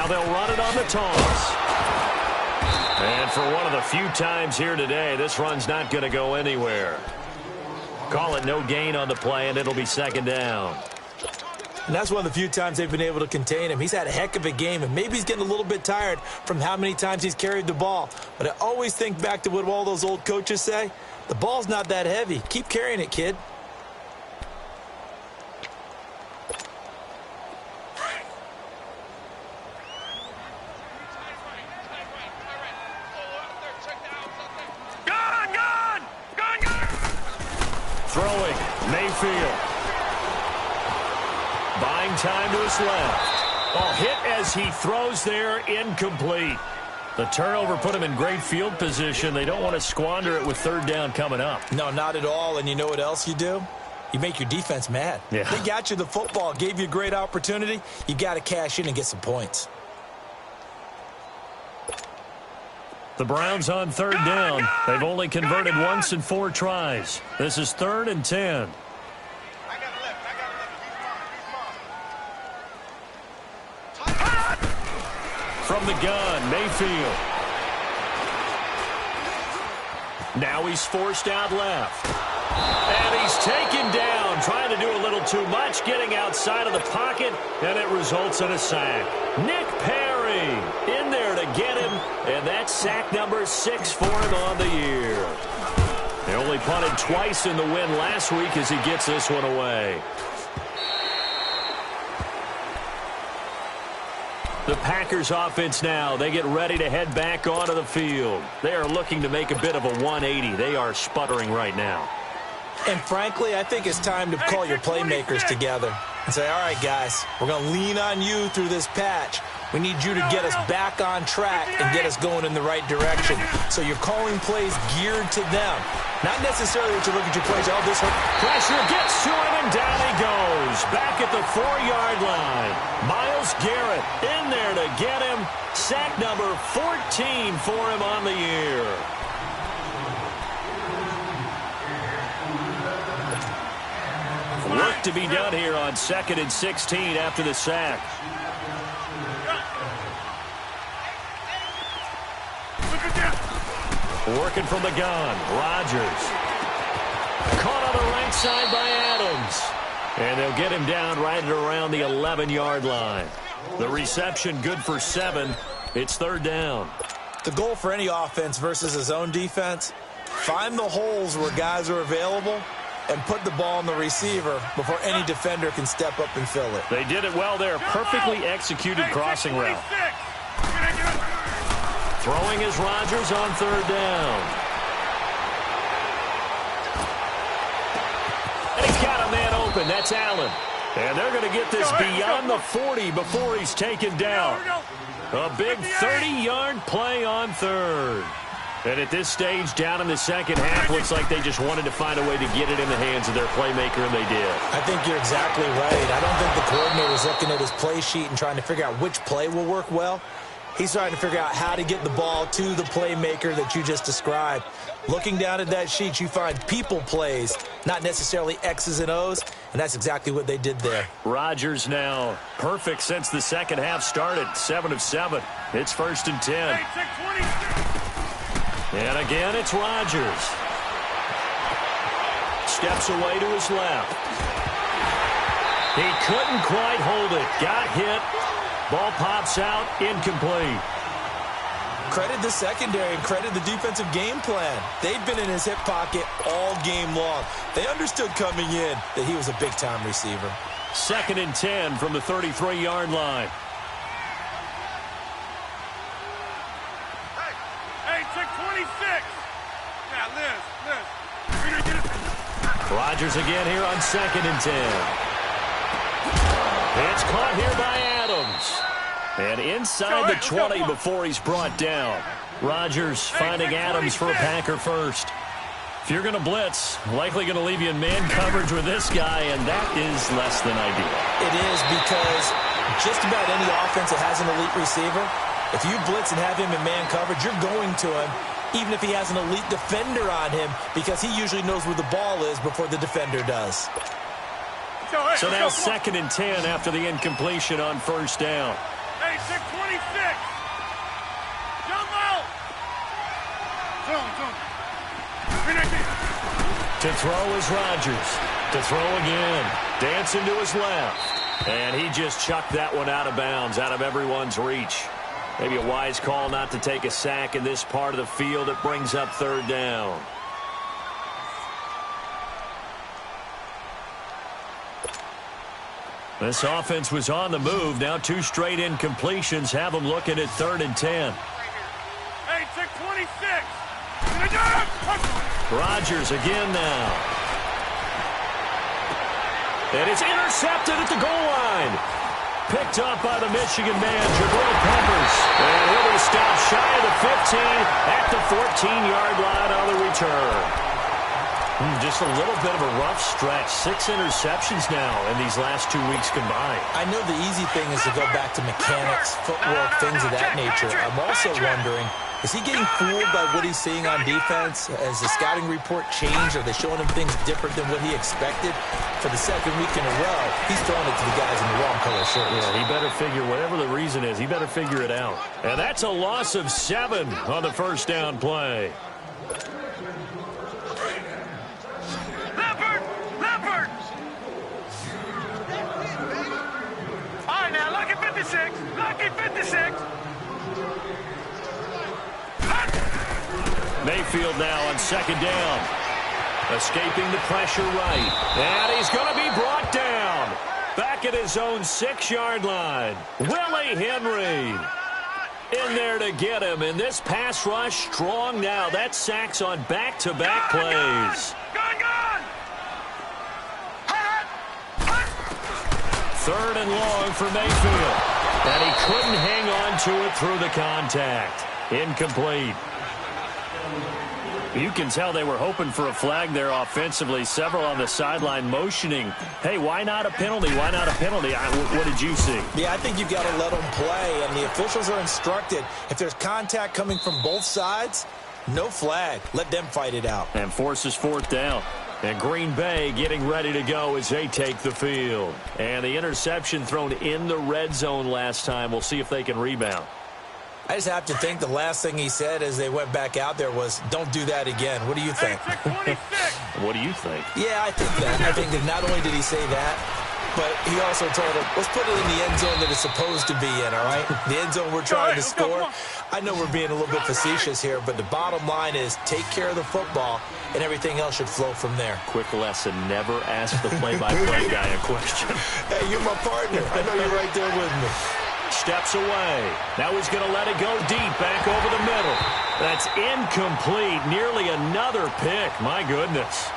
they'll run it on the toss. And for one of the few times here today, this run's not going to go anywhere. Call it no gain on the play, and it'll be second down. And that's one of the few times they've been able to contain him. He's had a heck of a game, and maybe he's getting a little bit tired from how many times he's carried the ball. But I always think back to what all those old coaches say. The ball's not that heavy. Keep carrying it, kid. Throwing, Mayfield. Buying time to his left. Oh, hit as he throws there, incomplete. The turnover put him in great field position. They don't want to squander it with third down coming up. No, not at all. And you know what else you do? You make your defense mad. Yeah. They got you the football, gave you a great opportunity. You got to cash in and get some points. The Browns on third down. They've only converted once in 4 tries. This is 3rd and 10. From the gun, Mayfield. Now he's forced out left. And he's taken down, trying to do a little too much, getting outside of the pocket, and it results in a sack. Nick Perry in there to get him, and that's sack number 6 for him on the year. They only punted twice in the win last week as he gets this one away. The Packers offense now, they get ready to head back onto the field. They are looking to make a bit of a 180. They are sputtering right now. And frankly, I think it's time to call your playmakers together and say, all right, guys, we're going to lean on you through this patch. We need you to get us back on track and get us going in the right direction. So you're calling plays geared to them. Not necessarily that you look at your plays, oh, this hurt. Pressure gets to him, and down he goes. Back at the 4-yard line. Myles Garrett in there to get him. Sack number 14 for him on the year. Work to be done here on 2nd and 16 after the sack. Working from the gun, Rodgers. Caught on the right side by Adams. And they'll get him down right at around the 11-yard line. The reception good for 7. It's 3rd down. The goal for any offense versus his own defense, find the holes where guys are available and put the ball on the receiver before any defender can step up and fill it. They did it well there. Perfectly executed crossing route. Throwing is Rodgers on 3rd down. And he's got a man open. That's Allen. And they're going to get this beyond the 40 before he's taken down. A big 30-yard play on 3rd. And at this stage, down in the second half, looks like they just wanted to find a way to get it in the hands of their playmaker, and they did. I think you're exactly right. I don't think the coordinator's looking at his play sheet and trying to figure out which play will work well. He's trying to figure out how to get the ball to the playmaker that you just described. Looking down at that sheet, you find people plays, not necessarily X's and O's, and that's exactly what they did there. Rodgers now perfect since the second half started, 7 of 7. It's 1st and 10. And again, it's Rodgers. Steps away to his left. He couldn't quite hold it. Got hit. Ball pops out, incomplete. Credit the secondary and credit the defensive game plan. They've been in his hip pocket all game long. They understood coming in that he was a big-time receiver. 2nd and 10 from the 33-yard line. Hey, check 26. Now, Liz. Rodgers again here on 2nd and 10. It's caught here by Adams. And inside the 20 before he's brought down. Rodgers finding Adams for a Packer first. If you're going to blitz, likely going to leave you in man coverage with this guy, and that is less than ideal. It is, because just about any offense that has an elite receiver, if you blitz and have him in man coverage, you're going to him, even if he has an elite defender on him, because he usually knows where the ball is before the defender does. So now 2nd and 10 after the incompletion on 1st down. Hey, check 26. To throw is Rodgers. To throw again. Dancing to his left. And he just chucked that one out of bounds, out of everyone's reach. Maybe a wise call not to take a sack in this part of the field. It brings up third down. This offense was on the move. Now 2 straight incompletions have them looking at 3rd and 10. 26. Rodgers again now. And it's intercepted at the goal line. Picked up by the Michigan man, Jabril Peppers. And he'll be stopped shy of the 15 at the 14-yard line on the return. Just a little bit of a rough stretch. 6 interceptions now in these last 2 weeks combined. I know the easy thing is to go back to mechanics, footwork, things of that nature. I'm also wondering, is he getting fooled by what he's seeing on defense? Has the scouting report changed? Are they showing him things different than what he expected? For the second week in a row, he's throwing it to the guys in the wrong color shirts. Yeah, he better figure, whatever the reason is, he better figure it out. And that's a loss of 7 on the first down play. Leopard! All right, now, lucky 56. Lucky 56. Mayfield now on second down. Escaping the pressure right. And he's going to be brought down. Back at his own 6-yard line. Willie Henry in there to get him. And this pass rush strong now. That's sacks on back-to-back plays. Gone! 3rd and long for Mayfield. And he couldn't hang on to it through the contact. Incomplete. You can tell they were hoping for a flag there offensively. Several on the sideline motioning, hey, why not a penalty? Why not a penalty? What did you see? Yeah, I think you've got to let them play, and the officials are instructed. If there's contact coming from both sides, no flag. Let them fight it out. And forces 4th down. And Green Bay getting ready to go as they take the field. And the interception thrown in the red zone last time. We'll see if they can rebound. I just have to think the last thing he said as they went back out there was, don't do that again. What do you think? What do you think? Yeah, I think that. I think that not only did he say that, but he also told him, let's put it in the end zone that it's supposed to be in, all right? The end zone we're trying to score. I know we're being a little bit facetious here, but the bottom line is take care of the football, and everything else should flow from there. Quick lesson, never ask the play-by-play guy a question. Hey, you're my partner. I know you're right there with me. Steps away. Now he's going to let it go deep, back over the middle. That's incomplete. Nearly another pick. My goodness.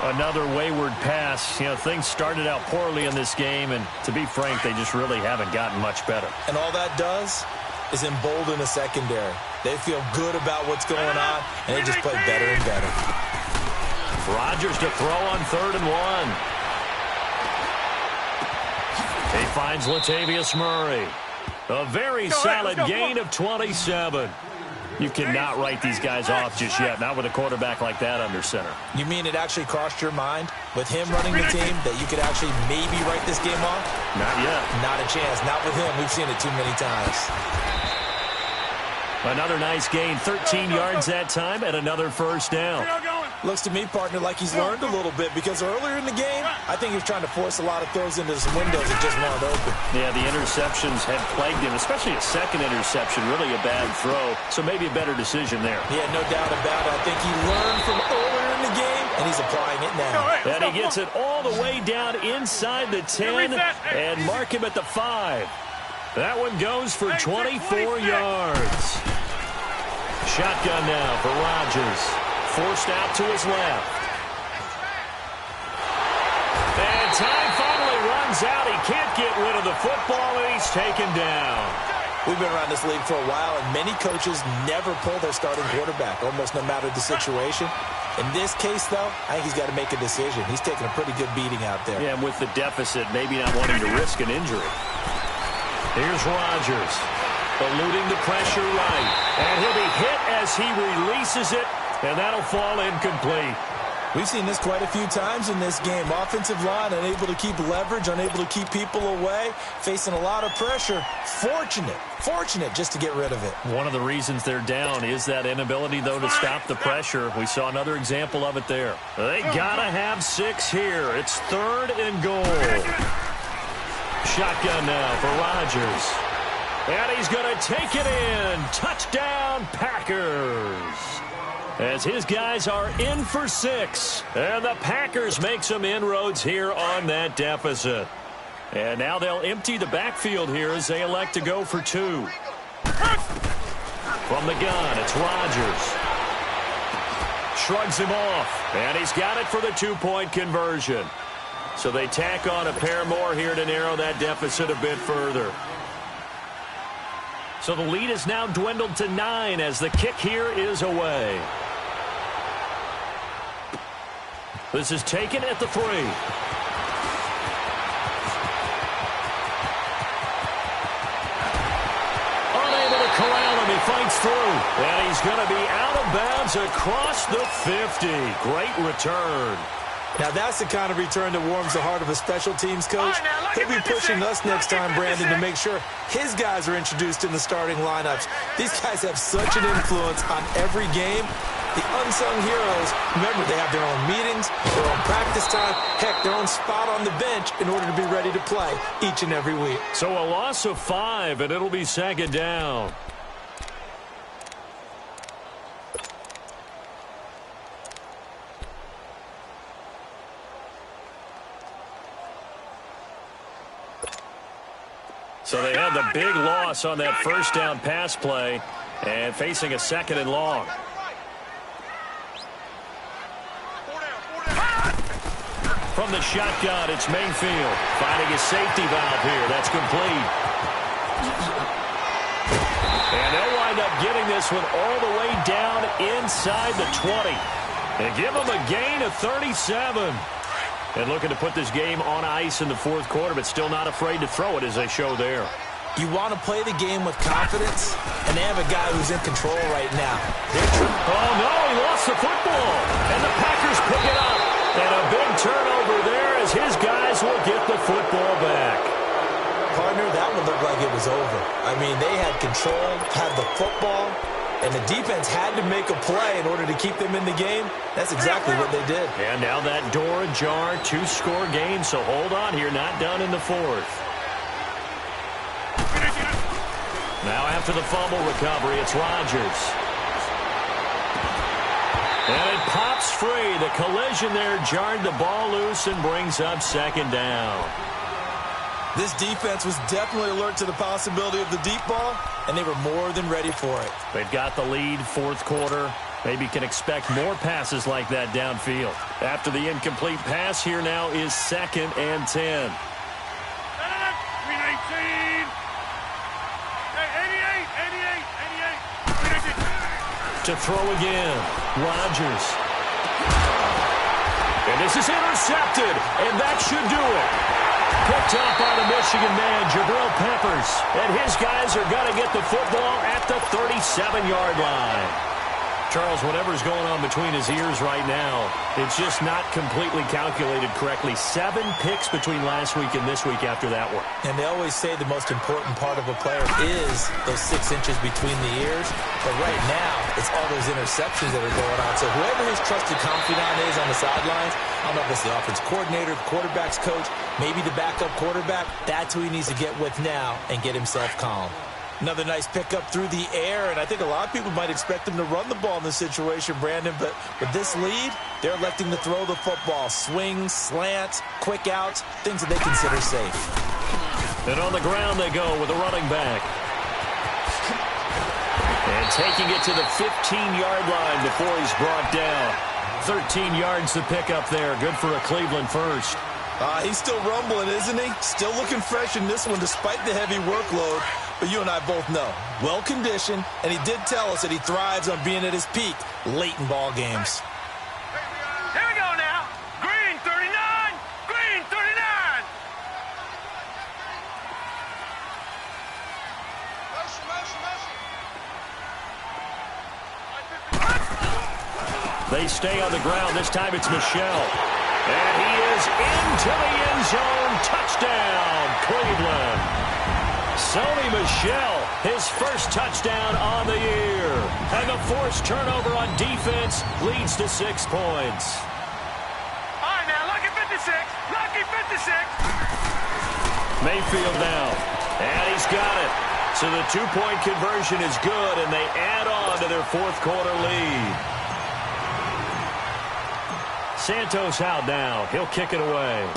Another wayward pass. You know, things started out poorly in this game, and to be frank, they just really haven't gotten much better. And all that does is embolden the secondary. They feel good about what's going on, and they just play better and better. Rodgers to throw on 3rd and 1. He finds Latavius Murray. A very solid gain of 27. You cannot write these guys off just yet, not with a quarterback like that under center. You mean it actually crossed your mind with him running the team that you could actually maybe write this game off? Not yet. Not a chance. Not with him. We've seen it too many times. Another nice gain, 13 yards that time, and another first down. Looks to me, partner, like he's learned a little bit, because earlier in the game, I think he was trying to force a lot of throws into some windows that just weren't open. Yeah, the interceptions had plagued him, especially a second interception, really a bad throw, so maybe a better decision there. Yeah, no doubt about it. I think he learned from earlier in the game, and he's applying it now. And he gets it all the way down inside the 10 and mark him at the 5. That one goes for 24 yards. Shotgun now for Rodgers. Forced out to his left. And time finally runs out. He can't get rid of the football, and he's taken down. We've been around this league for a while, and many coaches never pull their starting quarterback, almost no matter the situation. In this case, though, I think he's got to make a decision. He's taking a pretty good beating out there. Yeah, and with the deficit, maybe not wanting to risk an injury. Here's Rodgers, eluding the pressure right. And he'll be hit as he releases it, and that'll fall incomplete. We've seen this quite a few times in this game. Offensive line unable to keep leverage, unable to keep people away, facing a lot of pressure. Fortunate just to get rid of it. One of the reasons they're down is that inability, though, to stop the pressure. We saw another example of it there. They got to have 6 here. It's 3rd and goal. Shotgun now for Rodgers. And he's going to take it in. Touchdown, Packers. As his guys are in for 6. And the Packers make some inroads here on that deficit. And now they'll empty the backfield here as they elect to go for 2. From the gun, it's Rodgers. Shrugs him off. And he's got it for the 2-point conversion. So they tack on a pair more here to narrow that deficit a bit further. So the lead is now dwindled to 9 as the kick here is away. This is taken at the 3. Unable to corral him. He fights through. And he's going to be out of bounds across the 50. Great return. Now, that's the kind of return that warms the heart of a special teams coach. He'll be pushing us next time, Brandon, to make ssure his guys are introduced in the starting lineups. These guys have such an influence on every game. The unsung heroes, remember, they have their own meetings, their own practice time, heck, their own spot on the bench in order to be ready to play each and every week. So a loss of 5, and it'll be 2nd down. So they had the big loss on that 1st down pass play and facing a 2nd and long. From the shotgun, it's Mayfield finding his safety valve here. That's complete. And they'll wind up getting this one all the way down inside the 20. And give them a gain of 37. And looking to put this game on ice in the 4th quarter, but still not afraid to throw it as they show there. You want to play the game with confidence, and they have a guy who's in control right now. Oh, no, he lost the football. And the Packers pick it up. And a big turnover there as his guys will get the football back. Partner, that one looked like it was over. I mean, they had control, had the football, and the defense had to make a play in order to keep them in the game. That's exactly what they did. And now that door ajar, 2-score game, so hold on here, not done in the 4th. Now after the fumble recovery, it's Rodgers. And it pops free. The collision there jarred the ball loose and brings up 2nd down. This defense was definitely alert to the possibility of the deep ball, and they were more than ready for it. They've got the lead, 4th quarter. Maybe can expect more passes like that downfield. After the incomplete pass, here now is 2nd and 10. 319. 88. To throw again, Rodgers. And this is intercepted, and that should do it. Picked up by the Michigan man, Jabril Peppers. And his guys are going to get the football at the 37-yard line. Charles, whatever's going on between his ears right now, it's just not completely calculated correctly. 7 picks between last week and this week after that one. And they always say the most important part of a player is those 6 inches between the ears. But right now, it's all those interceptions that are going on. So whoever his trusted confidant is on the sidelines, I don't know if it's the offense coordinator, the quarterback's coach, maybe the backup quarterback, that's who he needs to get with now and get himself calm. Another nice pickup through the air, and I think a lot of people might expect him to run the ball in this situation, Brandon, but with this lead, they're electing to throw the football. Swings, slants, quick outs, things that they consider safe. And on the ground they go with a running back. And taking it to the 15-yard line before he's brought down. 13 yards to pick up there. Good for a Cleveland first. He's still rumbling, isn't he? Still looking fresh in this one despite the heavy workload. But you and I both know, well-conditioned, and he did tell us that he thrives on being at his peak late in ball games. Here we go now. Green 39. Green 39. They stay on the ground. This time it's Michel. And he is into the end zone. Touchdown, Cleveland. Sony Michel, his first touchdown on the year. And the forced turnover on defense leads to 6 points. All right, now, lucky 56. Lucky 56. Mayfield now. And he's got it. So the two-point conversion is good, and they add on to their fourth quarter lead. Santos out now. He'll kick it away.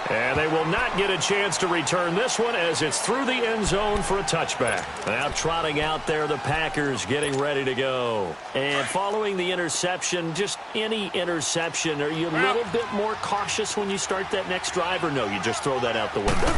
And they will not get a chance to return this one as it's through the end zone for a touchback. Now trotting out there, the Packers getting ready to go. And following the interception, just any interception, are you a little bit more cautious when you start that next drive, or no, you just throw that out the window?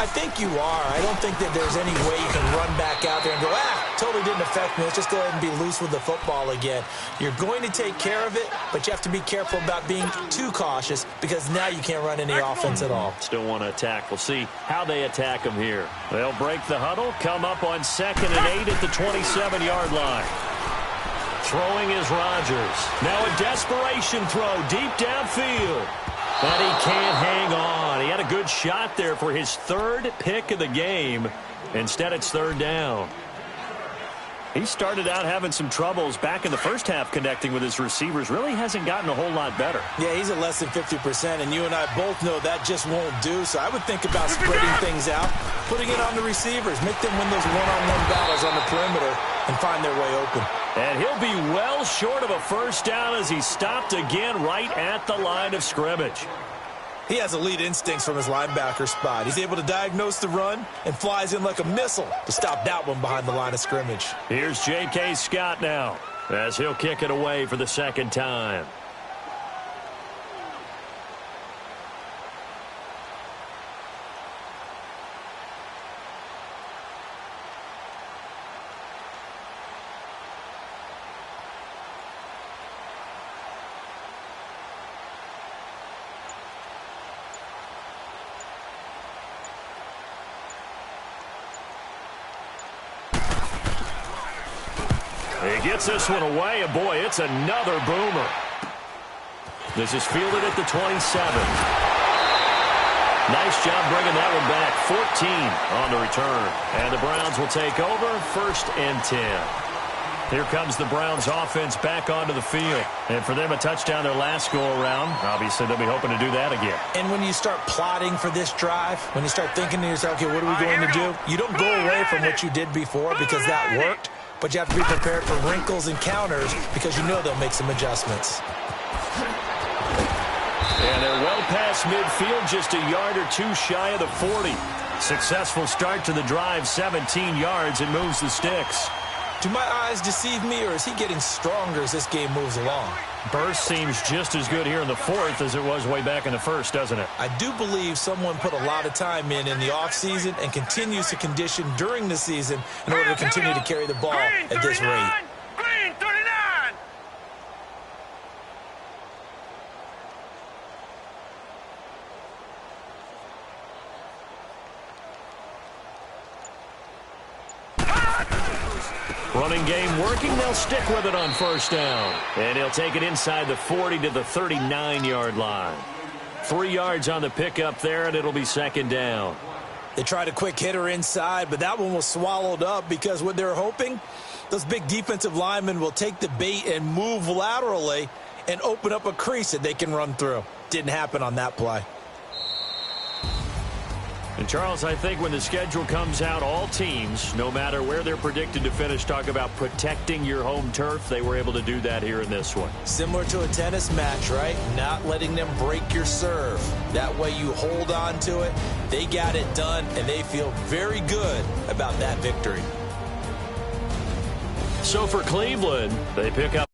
I think you are. I don't think that there's any way you can run back out there and go, totally didn't affect me. Let's just go ahead and be loose with the football again. You're going to take care of it, but you have to be careful about being too cautious because now you can't run any offense at all. Still want to attack. We'll see how they attack them here. They'll break the huddle, come up on 2nd and 8 at the 27-yard line. Throwing is Rodgers. Now a desperation throw deep downfield. But he can't hang on. He had a good shot there for his 3rd pick of the game. Instead, it's 3rd down. He started out having some troubles back in the first half connecting with his receivers. Really hasn't gotten a whole lot better. Yeah, he's at less than 50%, and you and I both know that just won't do. So I would think about spreading things out, putting it on the receivers, make them win those one-on-one battles on the perimeter and find their way open. And he'll be well short of a first down as he stopped again right at the line of scrimmage. He has elite instincts from his linebacker spot. He's able to diagnose the run and flies in like a missile to stop that one behind the line of scrimmage. Here's J.K. Scott now as he'll kick it away for the 2nd time. He gets this one away, and boy, it's another boomer. This is fielded at the 27. Nice job bringing that one back. 14 on the return. And the Browns will take over 1st and 10. Here comes the Browns offense back onto the field. And for them, a touchdown their last go-around. Obviously, they'll be hoping to do that again. And when you start plotting for this drive, when you start thinking to yourself, okay, what are we going to do? You don't go away from what you did before because that worked. But you have to be prepared for wrinkles and counters because you know they'll make some adjustments. And they're well past midfield, just a yard or two shy of the 40. Successful start to the drive, 17 yards, and moves the sticks. Do my eyes deceive me, or is he getting stronger as this game moves along? Burst seems just as good here in the 4th as it was way back in the 1st, doesn't it? I do believe someone put a lot of time in the offseason and continues to condition during the season in order to continue to carry the ball at this rate. Green 39. Running game working. They'll stick with it on 1st down. And he'll take it inside the 40 to the 39-yard line. 3 yards on the pickup there, and it'll be 2nd down. They tried a quick hitter inside, but that one was swallowed up because what they're hoping, those big defensive linemen will take the bait and move laterally and open up a crease that they can run through. Didn't happen on that play. And, Charles, I think when the schedule comes out, all teams, no matter where they're predicted to finish, talk about protecting your home turf. They were able to do that here in this one. Similar to a tennis match, right? Not letting them break your serve. That way you hold on to it. They got it done, and they feel very good about that victory. So for Cleveland, they pick up